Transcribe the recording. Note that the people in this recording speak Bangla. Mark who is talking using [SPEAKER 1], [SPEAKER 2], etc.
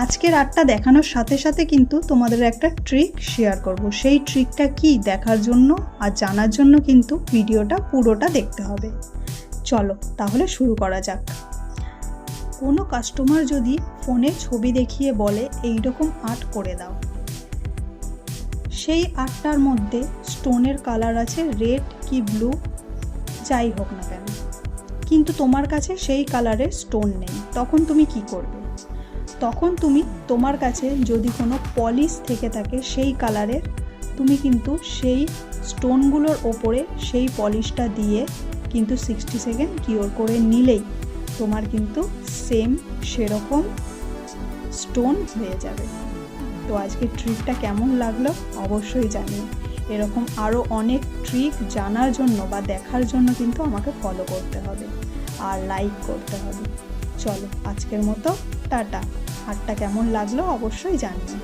[SPEAKER 1] আজকের আর্টটা দেখানোর সাথে সাথে কিন্তু তোমাদের একটা ট্রিক শেয়ার করব। সেই ট্রিকটা কি দেখার জন্য আর জানার জন্য কিন্তু ভিডিওটা পুরোটা দেখতে হবে। চলো তাহলে শুরু করা যাক। কোনো কাস্টমার যদি ফোনে ছবি দেখিয়ে বলে এই রকম আর্ট করে দাও, সেই আর্টটার মধ্যে স্টোনের কালার আছে রেড কি ব্লু যাই হোক না কেন, কিন্তু তোমার কাছে সেই কালারের স্টোন নেই, তখন তুমি কি করবে? তখন তুমি তোমার কাছে যদি কোনো পলিশ থেকে থাকে সেই কালারের, তুমি কিন্তু সেই স্টোনগুলোর ওপরে সেই পলিশটা দিয়ে কিন্তু 60 সেকেন্ড কিওর করে নিলেই তোমার কিন্তু সেম সেরকম স্টোন হয়ে যাবে। তো আজকের ট্রিকটা কেমন লাগলো অবশ্যই জানিও। এরকম আরও অনেক ট্রিক জানার জন্য বা দেখার জন্য কিন্তু আমাকে ফলো করতে হবে আর লাইক করতে হবে। চলো আজকের মতো টাটা। আর্টটা কেমন লাগলো অবশ্যই জানিও।